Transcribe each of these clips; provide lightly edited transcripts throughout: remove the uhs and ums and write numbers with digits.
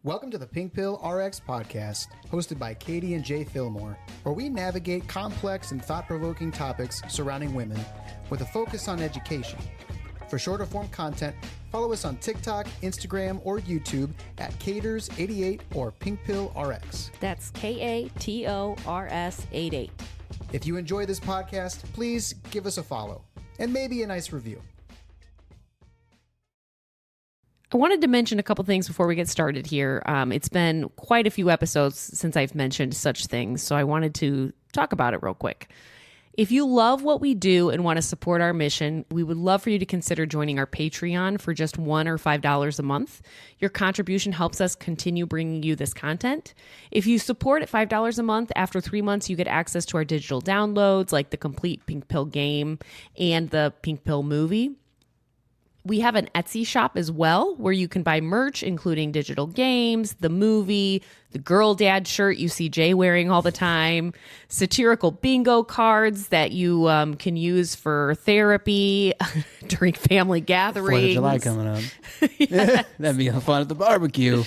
Welcome to the PinkpillRx podcast, hosted by Katie and Jay Fillmore, where we navigate complex and thought-provoking topics surrounding women with a focus on education. For shorter form content, follow us on TikTok, Instagram, or YouTube at Caters88 or PinkpillRx. That's KATORS88. If you enjoy this podcast, please give us a follow and maybe a nice review. I wanted to mention a couple things before we get started here. It's been quite a few episodes since I've mentioned such things, so I wanted to talk about it real quick. If you love what we do and want to support our mission, we would love for you to consider joining our Patreon for just $1 or $5 a month. Your contribution helps us continue bringing you this content. If you support at $5 a month, after 3 months, you get access to our digital downloads like the complete Pink Pill game and the Pink Pill movie. We have an Etsy shop as well where you can buy merch, including digital games, the movie, the girl dad shirt you see Jay wearing all the time, satirical bingo cards that you can use for therapy during family gatherings. 4th of July coming up. Yes. That'd be fun at the barbecue.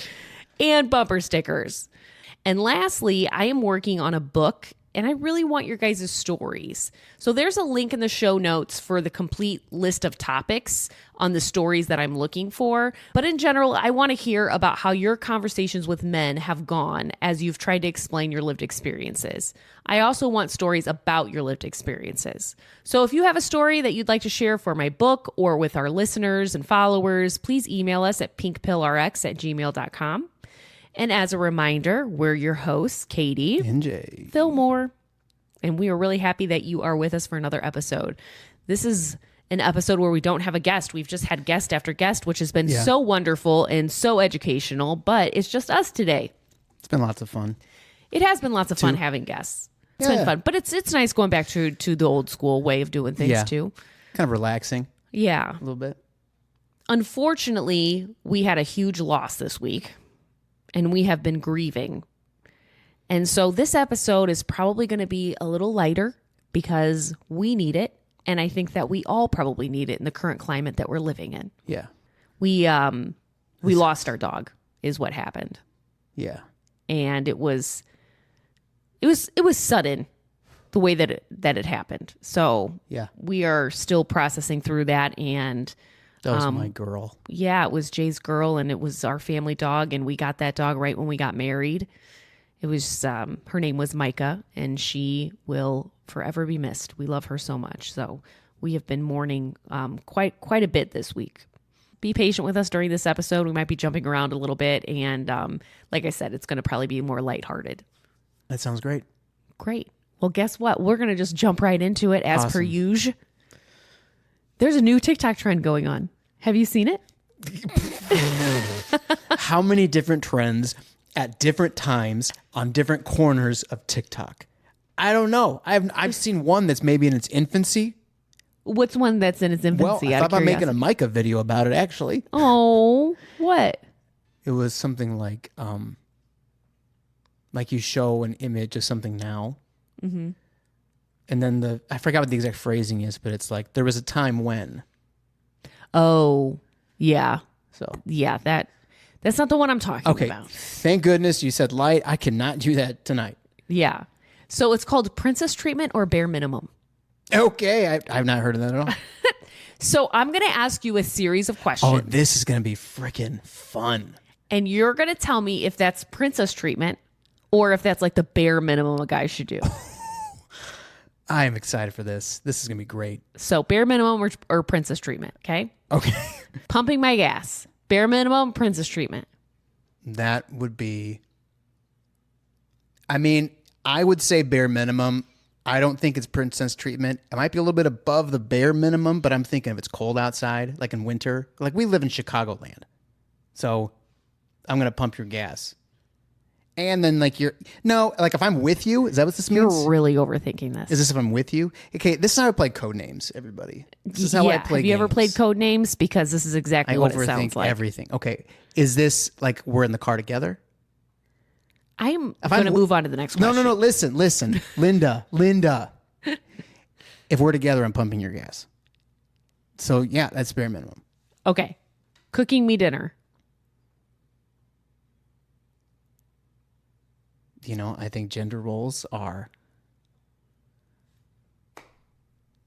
And bumper stickers. And lastly, I am working on a book, and I really want your guys' stories. So there's a link in the show notes for the complete list of topics on the stories that I'm looking for. But in general, I want to hear about how your conversations with men have gone as you've tried to explain your lived experiences. I also want stories about your lived experiences. So if you have a story that you'd like to share for my book or with our listeners and followers, please email us at pinkpillrx@gmail.com. And as a reminder, we're your hosts, Katie and Jay Fillmore, and we are really happy that you are with us for another episode. This is an episode where we don't have a guest. We've just had guest after guest, which has been so wonderful and so educational, but it's just us today. It's been lots of fun. It has been lots of fun having guests. It's been fun, but it's nice going back to the old school way of doing things too. Kind of relaxing. Yeah. A little bit. Unfortunately, we had a huge loss this week. And we have been grieving. And so this episode is probably going to be a little lighter because we need it. And I think that we all probably need it in the current climate that we're living in. Yeah. We lost our dog is what happened. Yeah. And it was sudden the way that it happened. So yeah, we are still processing through that. And that was my girl. Yeah, it was Jay's girl, and it was our family dog, and we got that dog right when we got married. It was her name was Micah, and she will forever be missed. We love her so much. So we have been mourning quite a bit this week. Be patient with us during this episode. We might be jumping around a little bit, and like I said, it's going to probably be more lighthearted. That sounds great. Great. Well, guess what? We're going to just jump right into it as per usual. There's a new TikTok trend going on. Have you seen it? How many different trends at different times on different corners of TikTok? I don't know. I've seen one that's maybe in its infancy. What's one that's in its infancy? Well, I thought about making a Micah video about it, actually. Oh, what? It was something like you show an image of something now. Mm-hmm. And then I forgot what the exact phrasing is, but it's like, there was a time when. Oh, yeah. So, yeah, that's not the one I'm talking about. Okay, thank goodness you said light. I cannot do that tonight. Yeah. So it's called princess treatment or bare minimum. Okay, I've not heard of that at all. So I'm going to ask you a series of questions. Oh, this is going to be freaking fun. And you're going to tell me if that's princess treatment or if that's like the bare minimum a guy should do. I am excited for this. This is going to be great. So bare minimum or princess treatment, okay? Okay. Pumping my gas. Bare minimum, princess treatment. That would be... I mean, I would say bare minimum. I don't think it's princess treatment. It might be a little bit above the bare minimum, but I'm thinking if it's cold outside, like in winter. Like we live in Chicagoland. So I'm going to pump your gas. And then like if I'm with you, is that what this means? You're really overthinking this. Is this if I'm with you? Okay, this is how I play Codenames, everybody. This is how I play Have you ever played Codenames? Because this is exactly what it sounds like. I overthink everything. Okay, is this like we're in the car together? I'm going to move on to the next question. No. Listen. Linda. If we're together, I'm pumping your gas. So yeah, that's bare minimum. Okay. Cooking me dinner. I think gender roles are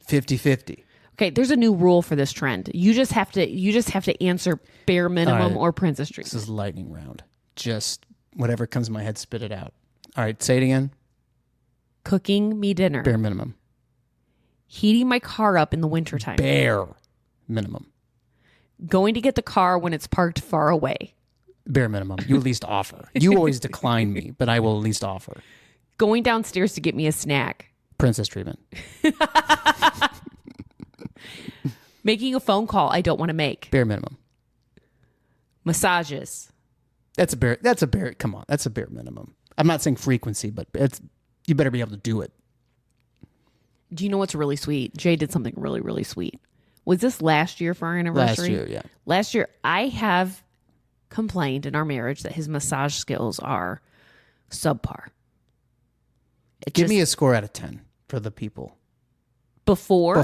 50-50. Okay, there's a new rule for this trend. You just have to answer bare minimum or princess treatment. This is lightning round. Just whatever comes to my head, spit it out. All right, say it again. Cooking me dinner. Bare minimum. Heating my car up in the wintertime. Bare minimum. Going to get the car when it's parked far away. Bare minimum. You at least offer. You always decline me, but I will at least offer. Going downstairs to get me a snack. Princess treatment. Making a phone call I don't want to make. Bare minimum. Massages. That's a bare. Come on, that's a bare minimum. I'm not saying frequency, but you better be able to do it. Do you know what's really sweet? Jay did something really, really sweet. Was this last year for our anniversary? Last year, yeah. Last year, I have complained in our marriage that his massage skills are subpar. Give me a score out of 10 for the people. Before?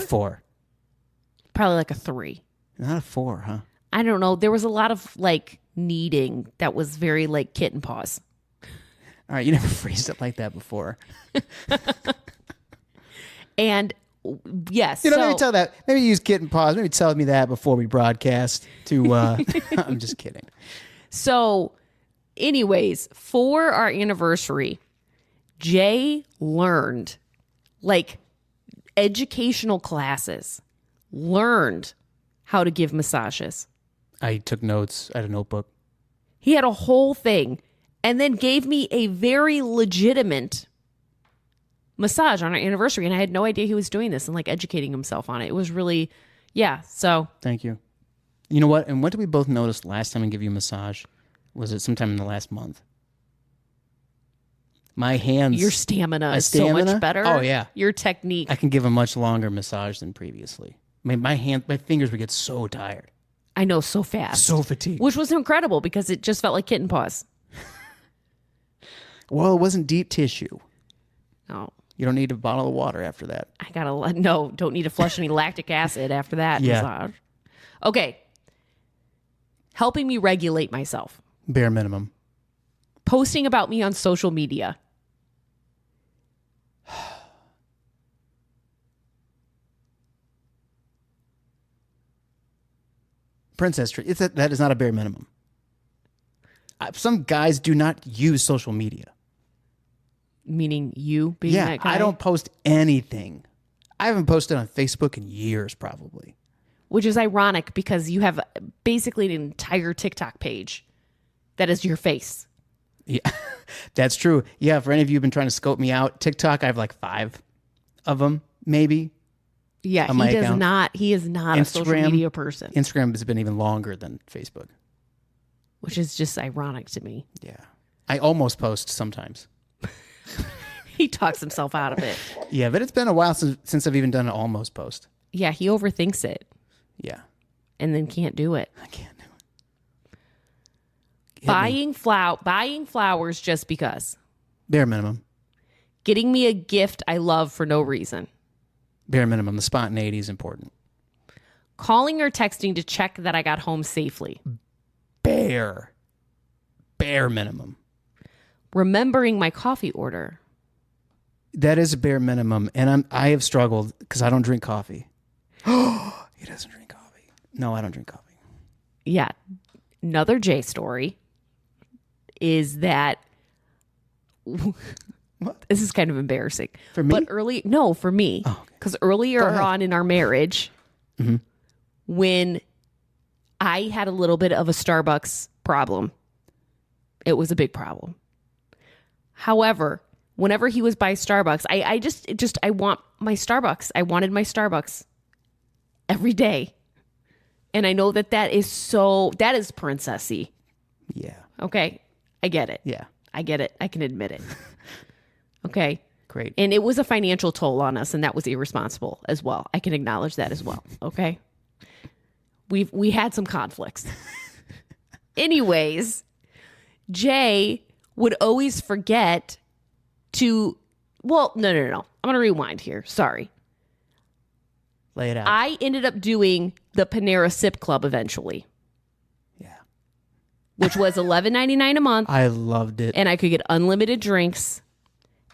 Probably like a 3. Not a 4, huh? I don't know. There was a lot of kneading that was very kitten paws. All right, you never phrased it like that before. And yes, maybe use kitten paws. Maybe tell me that before we broadcast. I'm just kidding. So, anyways, for our anniversary, Jay learned educational classes. Learned how to give massages. I took notes. I had a notebook. He had a whole thing and then gave me a very legitimate massage on our anniversary. And I had no idea he was doing this and educating himself on it. It was really, so. Thank you. You know what? And what did we both notice last time I gave you a massage? Was it sometime in the last month? My hands. Your stamina is so much better. Oh, yeah. Your technique. I can give a much longer massage than previously. My fingers would get so tired. I know, so fast. So fatigued. Which was incredible because it just felt like kitten paws. Well, it wasn't deep tissue. Oh. You don't need a bottle of water after that. Don't need to flush any lactic acid after that massage. Okay. Helping me regulate myself. Bare minimum. Posting about me on social media. Princess Tree. That is not a bare minimum. Some guys do not use social media. Meaning you being that guy? I don't post anything. I haven't posted on Facebook in years, probably. Which is ironic because you have basically an entire TikTok page that is your face. Yeah, that's true. Yeah, for any of you who've been trying to scope me out, TikTok, I have 5 of them, maybe. Yeah, he is not a social media person. Instagram has been even longer than Facebook. Which is just ironic to me. Yeah. I almost post sometimes. He talks himself out of it. Yeah, but it's been a while since I've even done an almost post. Yeah, he overthinks it. Yeah. And then can't do it. I can't do it. Buying flowers just because. Bare minimum. Getting me a gift I love for no reason. Bare minimum. The spontaneity is important. Calling or texting to check that I got home safely. Bare minimum. Remembering my coffee order. That is a bare minimum. And I have struggled because I don't drink coffee. He doesn't drink coffee. No, I don't drink coffee. Yeah. Another J story is that what? This is kind of embarrassing. For me? But for me. Because earlier on in our marriage, when I had a little bit of a Starbucks problem, it was a big problem. However, whenever he was by Starbucks, I want my Starbucks. I wanted my Starbucks every day. And I know that is princessy. Yeah. Okay. I get it. Yeah. I get it. I can admit it. Okay. Great. And it was a financial toll on us, and that was irresponsible as well. I can acknowledge that as well. Okay. We had some conflicts. Anyways, Jay would always forget to, no. I'm going to rewind here. Sorry. Lay it out. I ended up doing the Panera Sip Club eventually. Yeah. which was $11.99 a month. I loved it. And I could get unlimited drinks.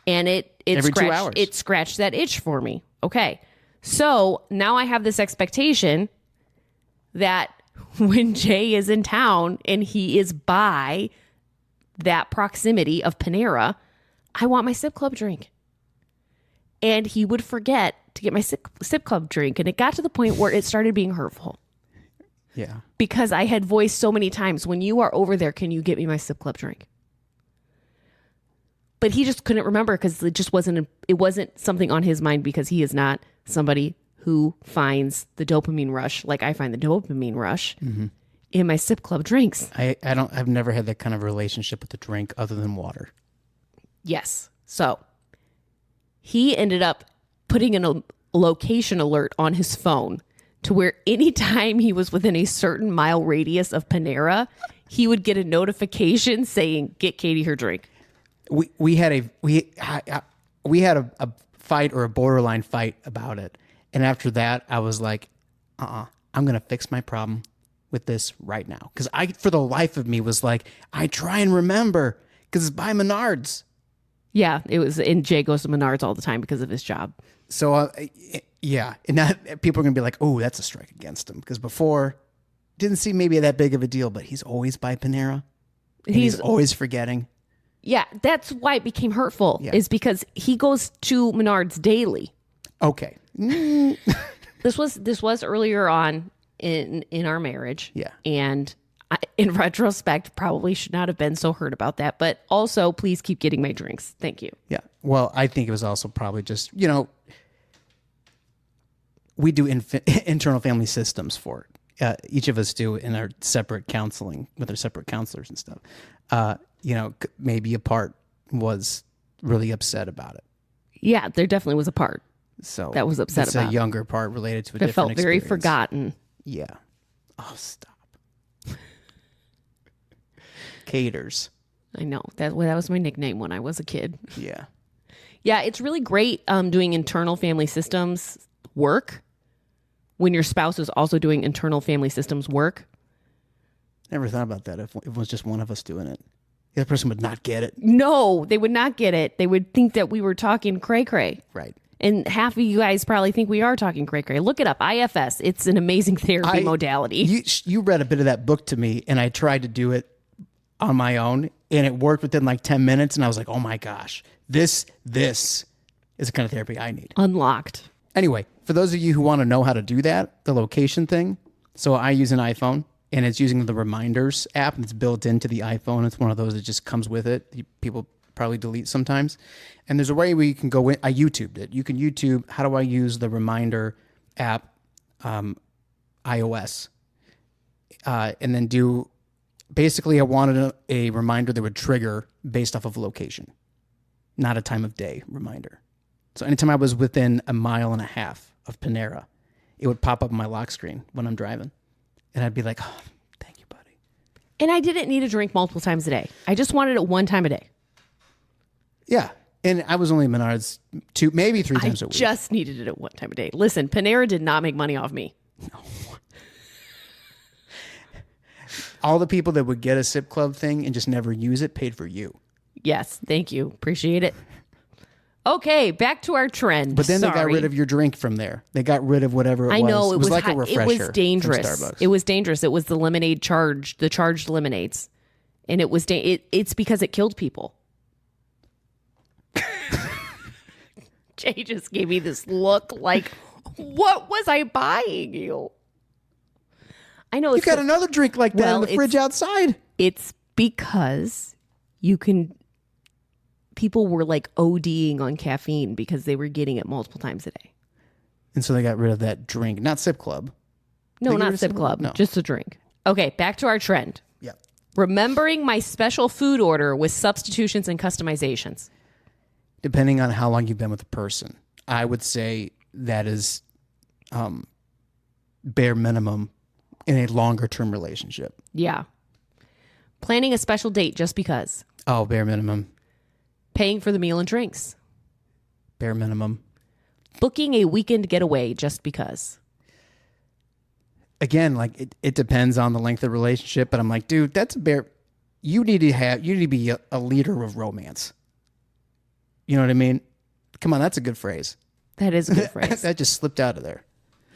And it Every 2 scratched, hours. it scratched that itch for me. Okay. So now I have this expectation that when Jay is in town and he is by that proximity of Panera, I want my Sip Club drink. And he would forget to get my Sip Club drink. And it got to the point where it started being hurtful. Yeah. Because I had voiced so many times, when you are over there, can you get me my Sip Club drink? But he just couldn't remember because it wasn't something on his mind, because he is not somebody who finds the dopamine rush like I find the dopamine rush in my Sip Club drinks. I've never had that kind of relationship with the drink other than water. Yes. So he ended up putting a location alert on his phone to where anytime he was within a certain mile radius of Panera, he would get a notification saying, get Katie her drink. We had a fight, or a borderline fight, about it. And after that, I was like, I'm going to fix my problem with this right now. Because I, for the life of me, was like, I try and remember because it's by Menards. Yeah, it was. And Jay goes to Menards all the time because of his job. So, yeah. And that, people are going to be like, oh, that's a strike against him. Because before, didn't seem maybe that big of a deal, but he's always by Panera. He's always forgetting. Yeah, that's why it became hurtful, is because he goes to Menards daily. Okay. This was earlier on in our marriage. Yeah. And I, in retrospect, probably should not have been so hurt about that. But also, please keep getting my drinks. Thank you. Yeah. Well, I think it was also probably just, we do internal family systems for it. Each of us do in our separate counseling with our separate counselors and stuff. Maybe a part was really upset about it. Yeah, there definitely was a part So that was upset it's about. a younger part related to a That different felt very experience. forgotten. Yeah. Oh, stop. Caters. I know that was my nickname when I was a kid. Yeah. Yeah, it's really great doing internal family systems work when your spouse is also doing internal family systems work. Never thought about that. If it was just one of us doing it, the other person would not get it. No, they would not get it. They would think that we were talking cray-cray. Right. And half of you guys probably think we are talking cray-cray. Look it up. IFS. It's an amazing therapy modality. You read a bit of that book to me, and I tried to do it on my own, and it worked within like 10 minutes, and I was like, oh my gosh, this is the kind of therapy I need. Unlocked. Anyway, for those of you who want to know how to do that, the location thing, so I use an iPhone, and it's using the Reminders app, and it's built into the iPhone. It's one of those that just comes with it. People probably delete sometimes. And there's a way where you can go in. I YouTubed it. You can YouTube, how do I use the Reminder app, iOS, and then do, basically I wanted a reminder that would trigger based off of location, not a time of day reminder. So anytime I was within 1.5 miles of Panera, it would pop up on my lock screen when I'm driving. And I'd be like, oh, thank you, buddy. And I didn't need a drink multiple times a day. I just wanted it one time a day. Yeah. And I was only Menards maybe 3 times a week. I just needed it at one time a day. Listen, Panera did not make money off me. No. All the people that would get a Sip Club thing and just never use it paid for you. Yes. Thank you. Appreciate it. Okay, back to our trend. But then they got rid of your drink from there. They got rid of whatever it was. I know. It was like a refresher. It was dangerous. From Starbucks. It was dangerous. It was the lemonade charge, the charged lemonades. And it was, it's because it killed people. Jay just gave me this look like, what was I buying you? I know. You got another drink like that in the fridge outside. It's because people were like ODing on caffeine because they were getting it multiple times a day. And so they got rid of that drink. Not Sip Club. No, not Sip Club. No. Just a drink. Okay, back to our trend. Yeah. Remembering my special food order with substitutions and customizations. Depending on how long you've been with a person, I would say that is bare minimum in a longer term relationship. Yeah. Planning a special date just because. Oh, bare minimum. Paying for the meal and drinks. Bare minimum. Booking a weekend getaway just because. again, like it depends on the length of the relationship, but I'm like, dude, that's a bare. You need to be a leader of romance. You know what I mean? Come on, that's a good phrase. That is a good phrase. That just slipped out of there.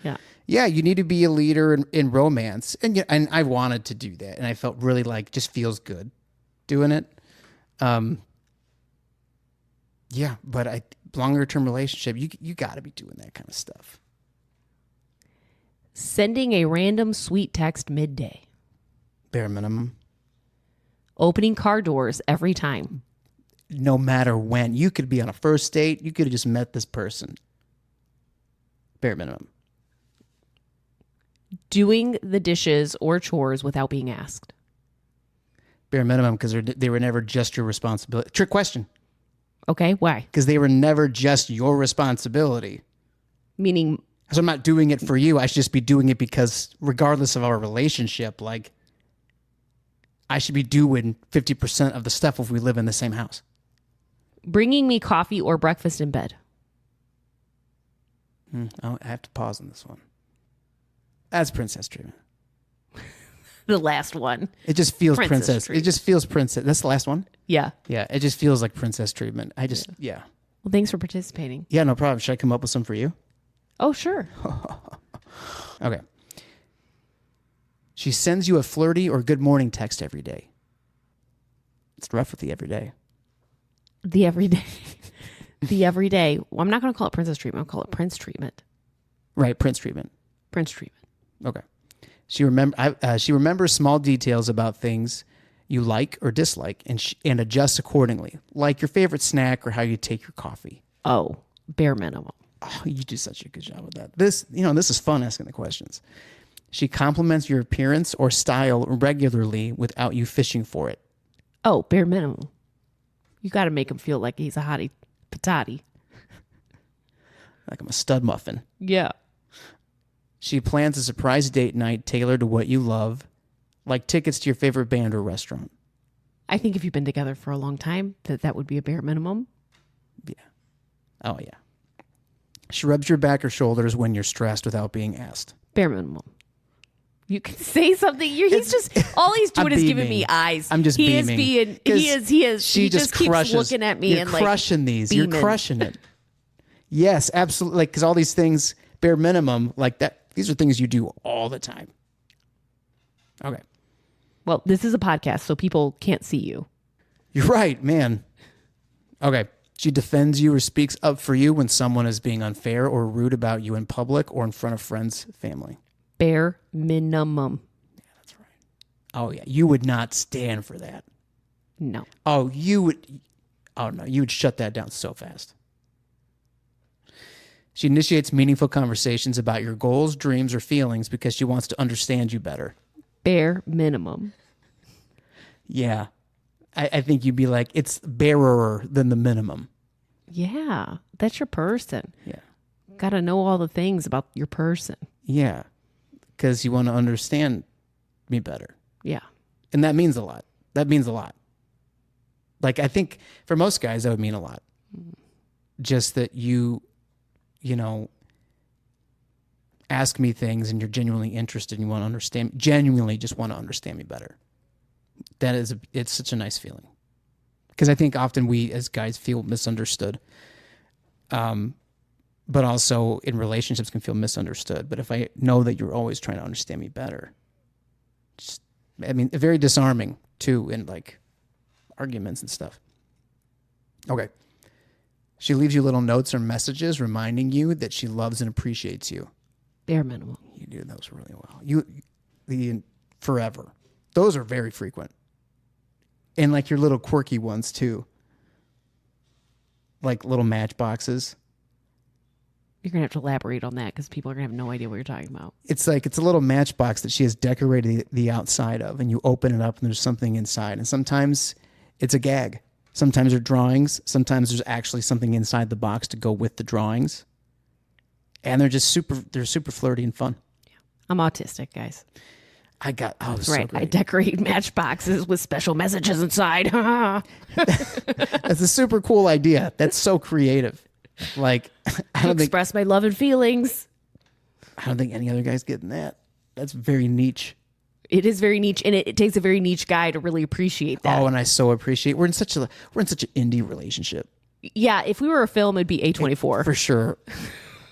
Yeah. Yeah, you need to be a leader in romance. And I wanted to do that. And I felt really like just feels good doing it. Yeah, but longer term relationship, you got to be doing that kind of stuff. Sending a random sweet text midday. Bare minimum. Opening car doors every time. No matter when. You could be on a first date. You could have just met this person. Bare minimum. Doing the dishes or chores without being asked. Bare minimum, because they were never just your responsibility. Trick question. Okay, why? Because they were never just your responsibility. Meaning... So I'm not doing it for you. I should just be doing it because regardless of our relationship, like I should be doing 50% of the stuff if we live in the same house. Bringing me coffee or breakfast in bed. I have to pause on this one. That's princess treatment. The last one. It just feels Princess princess. It just feels princess. That's the last one? Yeah. Yeah, it just feels like princess treatment. Yeah. Well, thanks for participating. Yeah, no problem. Should I come up with some for you? Oh, sure. Okay. She sends you a flirty or good morning text every day. It's rough with the everyday. The everyday. The everyday. Well, I'm not going to call it princess treatment. I'll call it prince treatment. Right, prince treatment. Prince treatment. Okay. She remembers small details about things you like or dislike and adjusts accordingly, like your favorite snack or how you take your coffee. Oh, bare minimum. Oh, you do such a good job with that. This is fun asking the questions. She compliments your appearance or style regularly without you fishing for it. Oh, bare minimum. You got to make him feel like he's a hottie patati. Like I'm a stud muffin. Yeah. She plans a surprise date night tailored to what you love, like tickets to your favorite band or restaurant. I think if you've been together for a long time, that would be a bare minimum. Yeah. Oh, yeah. She rubs your back or shoulders when you're stressed without being asked. Bare minimum. You can say something. He's just all he's doing is giving me eyes. I'm just beaming. He is. She just keeps looking at me. You're and crushing these. beaming. You're crushing it. Yes, absolutely. Like, because all these things, bare minimum, like that. These are things you do all the time. Okay. Well, this is a podcast, so people can't see you. You're right, man. Okay. She defends you or speaks up for you when someone is being unfair or rude about you in public or in front of friends, family. Bare minimum. Yeah, that's right. Oh, yeah. You would not stand for that. No. Oh, you would. Oh, no. You would shut that down so fast. She initiates meaningful conversations about your goals, dreams, or feelings because she wants to understand you better. Bare minimum. Yeah. I think you'd be like, it's barer than the minimum. Yeah. That's your person. Yeah. Got to know all the things about your person. Yeah. Because you want to understand me better. Yeah. And that means a lot. That means a lot. Like, I think for most guys, that would mean a lot. Just that you ask me things and you're genuinely interested and you want to understand, genuinely just want to understand me better. It's such a nice feeling. Because I think often we as guys feel misunderstood. But also in relationships can feel misunderstood. But if I know that you're always trying to understand me better, very disarming too in like arguments and stuff. Okay. She leaves you little notes or messages reminding you that she loves and appreciates you. Bare minimum. You do those really well. The forever. Those are very frequent. And like your little quirky ones too. Like little matchboxes. You're going to have to elaborate on that because people are going to have no idea what you're talking about. It's like, it's a little matchbox that she has decorated the outside of, and you open it up and there's something inside. And sometimes it's a gag. Sometimes they're drawings. Sometimes there's actually something inside the box to go with the drawings. And they're just super flirty and fun. Yeah. I'm autistic, guys. That's right. So I decorate matchboxes with special messages inside. That's a super cool idea. That's so creative. Like, I express my love and feelings. I don't think any other guy's getting that. That's very niche. It is very niche, and it takes a very niche guy to really appreciate that. Oh, and I so appreciate we're in such an indie relationship. Yeah, if we were a film, it'd be A24 for sure,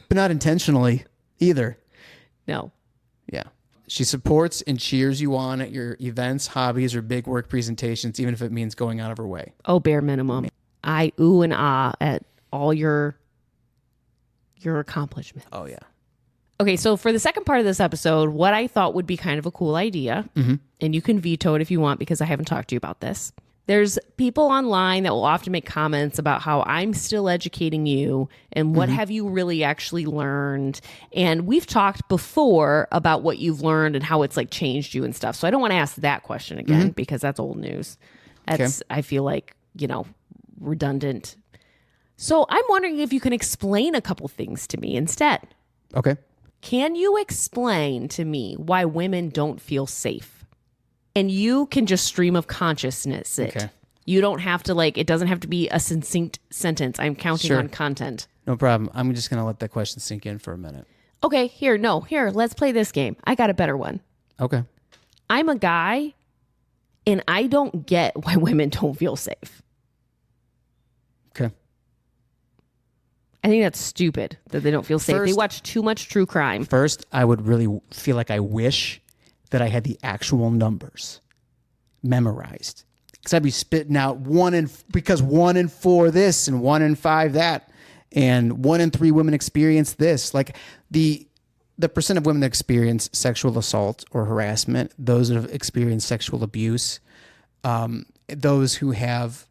but not intentionally either. No. Yeah, she supports and cheers you on at your events, hobbies, or big work presentations, even if it means going out of her way. Oh, bare minimum. I ooh and ah at all your accomplishments. Oh yeah. Okay, so for the second part of this episode, what I thought would be kind of a cool idea, and you can veto it if you want because I haven't talked to you about this. There's people online that will often make comments about how I'm still educating you and what have you really actually learned. And we've talked before about what you've learned and how it's like changed you and stuff. So I don't want to ask that question again because that's old news. That's, I feel like, redundant. So I'm wondering if you can explain a couple things to me instead. Okay. Can you explain to me why women don't feel safe? And you can just stream of consciousness it. Okay. You don't have to it doesn't have to be a succinct sentence. I'm counting on content. No problem. I'm just going to let that question sink in for a minute. Okay, here, let's play this game. I got a better one. Okay. I'm a guy and I don't get why women don't feel safe. Okay. I think that's stupid that they don't feel safe. They watch too much true crime. First, I would really feel like I wish that I had the actual numbers memorized. Because I'd be spitting out 1 in 4 this and 1 in 5 that. And 1 in 3 women experience this. Like the percent of women that experience sexual assault or harassment, those that have experienced sexual abuse, those who have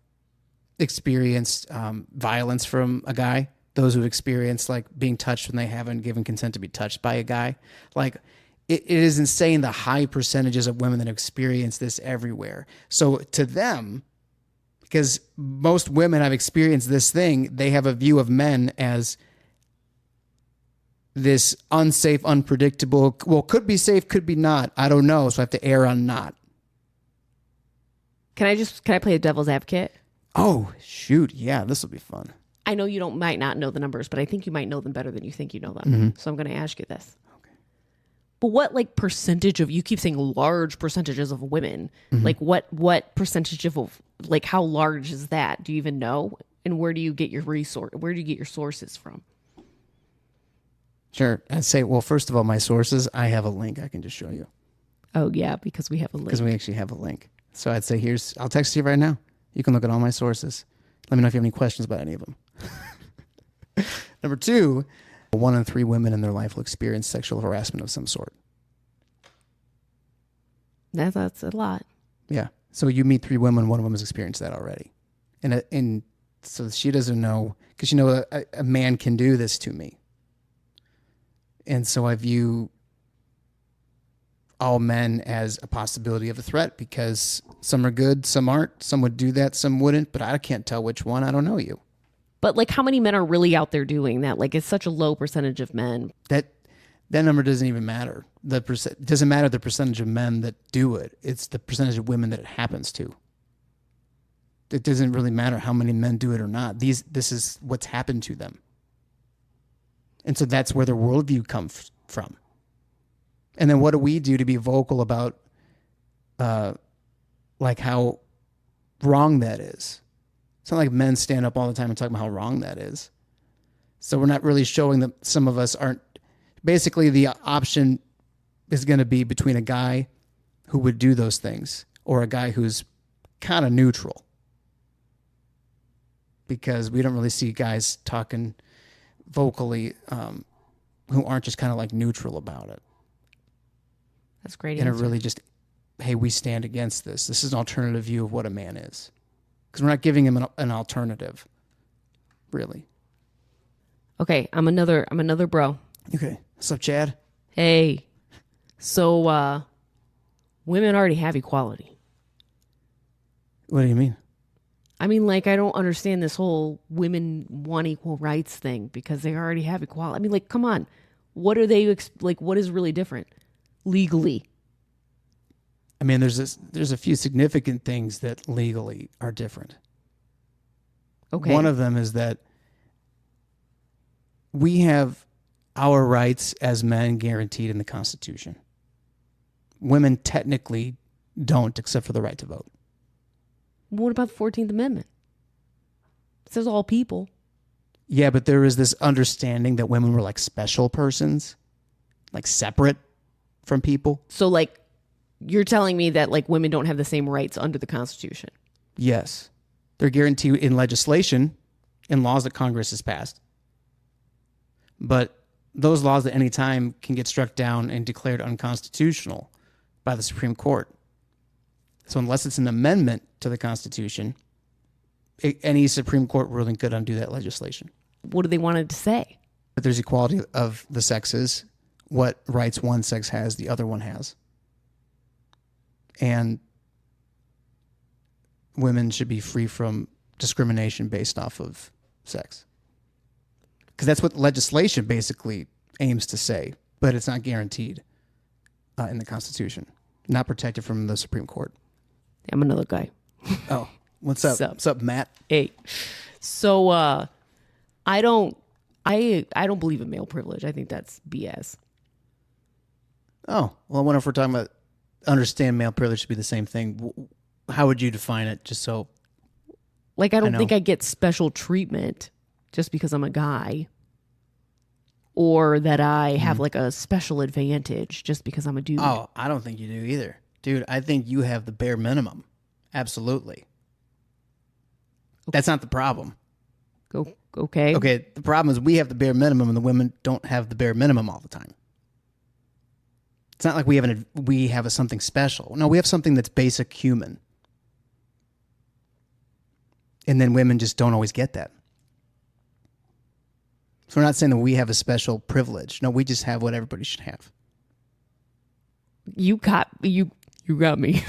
experienced violence from a guy, those who've experienced like being touched when they haven't given consent to be touched by a guy. Like it is insane the high percentages of women that experience this everywhere. So to them, because most women have experienced this thing, they have a view of men as this unsafe, unpredictable, well, could be safe, could be not. I don't know. So I have to err on not. Can I play a devil's advocate? Oh, shoot. Yeah, this will be fun. I know you might not know the numbers, but I think you might know them better than you think you know them. So I'm going to ask you this. Okay. But what percentage of, you keep saying large percentages of women, like what percentage of, like how large is that? Do you even know? And where do you get your sources from? Sure. I'd say, well, first of all, my sources, I have a link I can just show you. Oh yeah, because we have a link. Because we actually have a link. So I'd say I'll text you right now. You can look at all my sources. Let me know if you have any questions about any of them. Number 2, 1 in 3 women in their life will experience sexual harassment of some sort. That's a lot. Yeah. So you meet 3 women, 1 of them has experienced that already. And so she doesn't know, because a man can do this to me. And so I view all men as a possibility of a threat because some are good, some aren't. Some would do that, some wouldn't, but I can't tell which one. I don't know you. But how many men are really out there doing that? It's such a low percentage of men. That number doesn't even matter. It doesn't matter the percentage of men that do it. It's the percentage of women that it happens to. It doesn't really matter how many men do it or not. This is what's happened to them. And so that's where their worldview comes from. And then what do we do to be vocal about how wrong that is? It's not like men stand up all the time and talk about how wrong that is. So we're not really showing that some of us aren't. Basically, the option is going to be between a guy who would do those things or a guy who's kind of neutral. Because we don't really see guys talking vocally who aren't just kind of neutral about it. That's great. And it really just, hey, we stand against this. This is an alternative view of what a man is. Because we're not giving him an alternative, really. Okay, I'm another bro. Okay. What's up, Chad? Hey. So women already have equality. What do you mean? I mean, I don't understand this whole women want equal rights thing because they already have equality. I mean, come on. What are they, what is really different legally? I mean, there's a few significant things that legally are different. Okay. One of them is that we have our rights as men guaranteed in the Constitution. women technically don't, except for the right to vote. What about the 14th Amendment? It says all people. Yeah, but there is this understanding that women were like special persons, like separate from people. So like you're telling me that like women don't have the same rights under the Constitution? Yes. They're guaranteed in legislation, in laws that Congress has passed. But those laws at any time can get struck down and declared unconstitutional by the Supreme Court. So unless it's an amendment to the Constitution, any Supreme Court ruling could undo that legislation. What do they want it to say? But there's equality of the sexes. What rights one sex has, the other one has. And women should be free from discrimination based off of sex. Because that's what legislation basically aims to say, but it's not guaranteed in the Constitution. Not protected from the Supreme Court. I'm another guy. Oh, what's up? What's up, Matt? Hey. So I don't believe in male privilege. I think that's BS. Oh, well, I wonder if we're talking about understand male privilege to be the same thing. How would you define it, just so... Like, I don't think I get special treatment just because I'm a guy, or that I have like a special advantage just because I'm a dude. Oh, I don't think you do either. Dude, I think you have the bare minimum. Absolutely. Okay. That's not the problem. Okay. Okay, the problem is we have the bare minimum and the women don't have the bare minimum all the time. It's not like we have something special. No, we have something that's basic human. And then women just don't always get that. So we're not saying that we have a special privilege. No, we just have what everybody should have. You got me.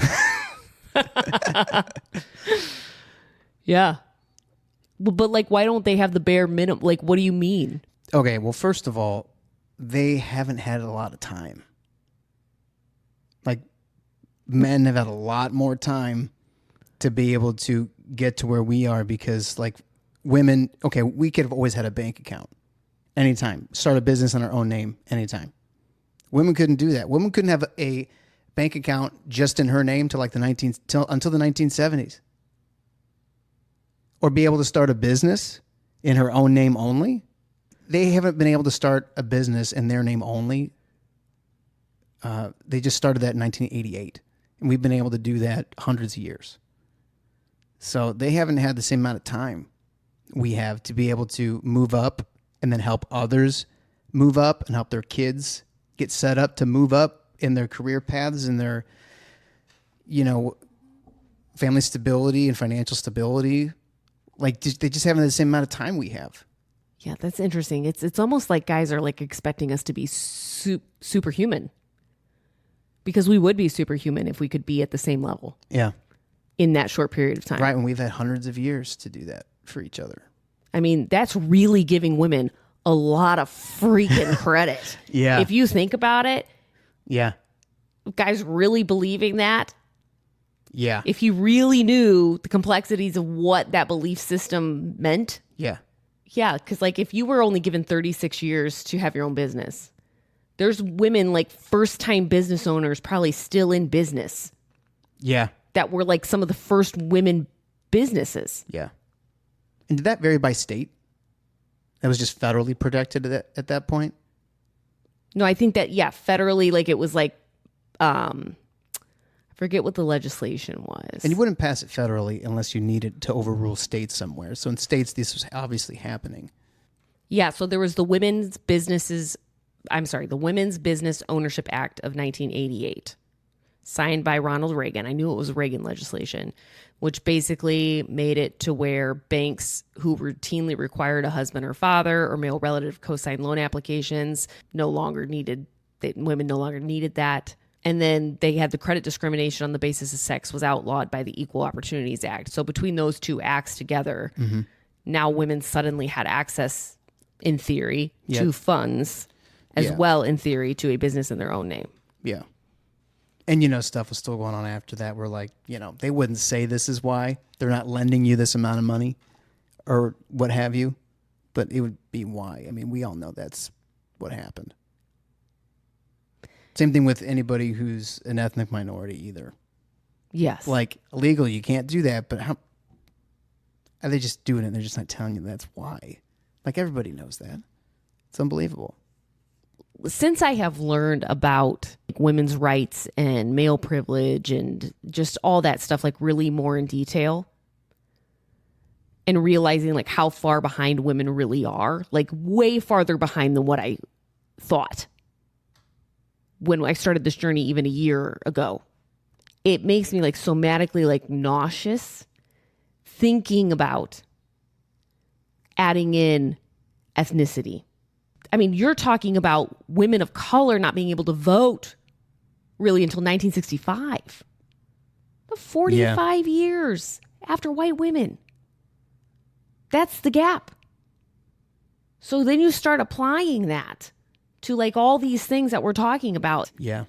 Yeah. But like, why don't they have the bare minimum? Like, what do you mean? Okay, well, first of all, they haven't had a lot of time. Like, men have had a lot more time to be able to get to where we are because, like, women, okay, we could have always had a bank account anytime, start a business in our own name anytime. Women couldn't do that. Women couldn't have a bank account just in her name till until the 1970s. Or be able to start a business in her own name only. They haven't been able to start a business in their name only. They just started that in 1988. And we've been able to do that hundreds of years. So they haven't had the same amount of time we have to be able to move up and then help others move up and help their kids get set up to move up in their career paths and their, family stability and financial stability. Like, they just haven't the same amount of time we have. Yeah, that's interesting. It's almost like guys are like expecting us to be superhuman, because we would be superhuman if we could be at the same level. Yeah. In that short period of time. Right, and we've had hundreds of years to do that for each other. I mean, that's really giving women a lot of freaking credit. Yeah. If you think about it. Yeah. Guys really believing that. Yeah. If you really knew the complexities of what that belief system meant. Yeah. Yeah, because like if you were only given 36 years to have your own business, there's women like first-time business owners probably still in business. Yeah. That were like some of the first women businesses. Yeah. And did that vary by state? That was just federally protected at that point? No, I think that, federally, like it was like, I forget what the legislation was. And you wouldn't pass it federally unless you needed to overrule states somewhere. So in states, this was obviously happening. Yeah, so there was the Women's Business Ownership Act of 1988. Signed by Ronald Reagan. I knew it was Reagan legislation, which basically made it to where banks who routinely required a husband or father or male relative co-sign loan applications women no longer needed that. And then they had the credit discrimination on the basis of sex was outlawed by the Equal Opportunities Act. So between those two acts together, now women suddenly had access, in theory, to funds, as well, in theory, to a business in their own name. Yeah. And, stuff was still going on after that where, like, they wouldn't say this is why. They're not lending you this amount of money or what have you, but it would be why. I mean, we all know that's what happened. Same thing with anybody who's an ethnic minority either. Yes. Like, illegal, you can't do that, but how are they just doing it and they're just not telling you that's why? Like, everybody knows that. It's unbelievable. Since I have learned about women's rights and male privilege and just all that stuff, like really more in detail, and realizing like how far behind women really are, like way farther behind than what I thought when I started this journey even a year ago, it makes me like somatically like nauseous thinking about adding in ethnicity. I mean, you're talking about women of color not being able to vote really until 1965. 45 years after white women. That's the gap. So then you start applying that to like all these things that we're talking about. Yeah.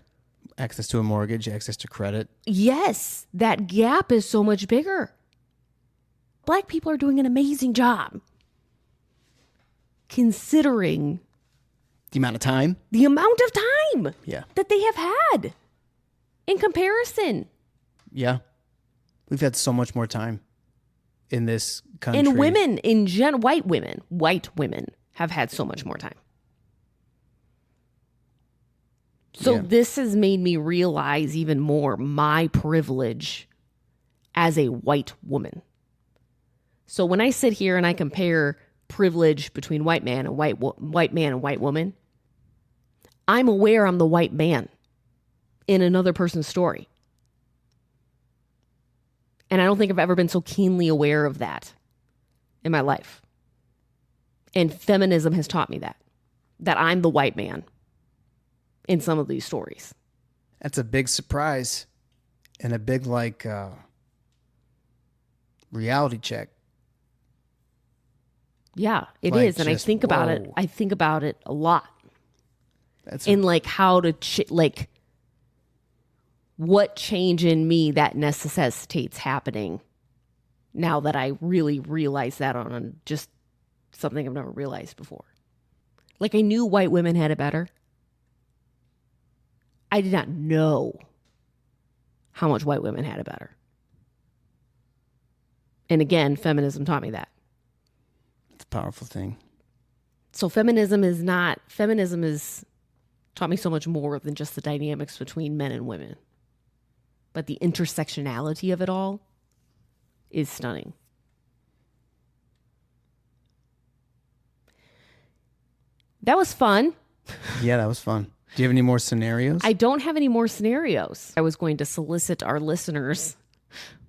Access to a mortgage, access to credit. Yes, that gap is so much bigger. Black people are doing an amazing job considering The amount of time that they have had in comparison. Yeah. We've had so much more time in this country. And women in white women have had so much more time. So this has made me realize even more my privilege as a white woman. So when I sit here and I compare privilege between white man and white man and white woman, I'm aware I'm the white man in another person's story. And I don't think I've ever been so keenly aware of that in my life. And feminism has taught me that I'm the white man in some of these stories. That's a big surprise and a big reality check. Yeah, it Like, is. And I think about it. I think about it a lot. That's in like how to what change in me that necessitates happening now that I really realize that on just something I've never realized before. Like I knew white women had it better. I did not know how much white women had it better. And again, feminism taught me that. It's a powerful thing. So feminism is taught me so much more than just the dynamics between men and women. But the intersectionality of it all is stunning. That was fun. Yeah, that was fun. Do you have any more scenarios? I don't have any more scenarios. I was going to solicit our listeners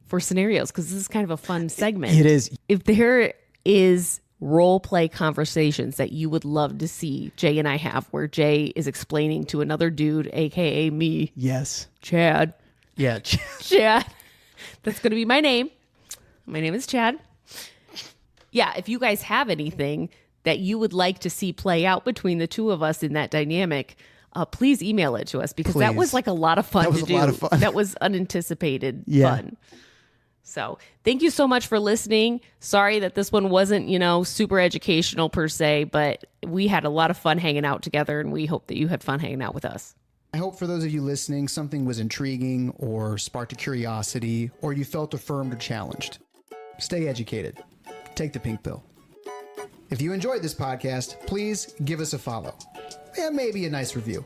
for scenarios because this is kind of a fun segment. It is. If there is role play conversations that you would love to see Jay and I have where Jay is explaining to another dude, aka me. Yes. Chad. Yeah. Chad. That's going to be my name. My name is Chad. Yeah, if you guys have anything that you would like to see play out between the two of us in that dynamic, please email it to us because that was like a lot of fun to do. That was a lot of fun. That was unanticipated fun. So thank you so much for listening. Sorry that this one wasn't, super educational per se, but we had a lot of fun hanging out together and we hope that you had fun hanging out with us. I hope for those of you listening, something was intriguing or sparked a curiosity or you felt affirmed or challenged. Stay educated. Take the pink pill. If you enjoyed this podcast, please give us a follow and maybe a nice review.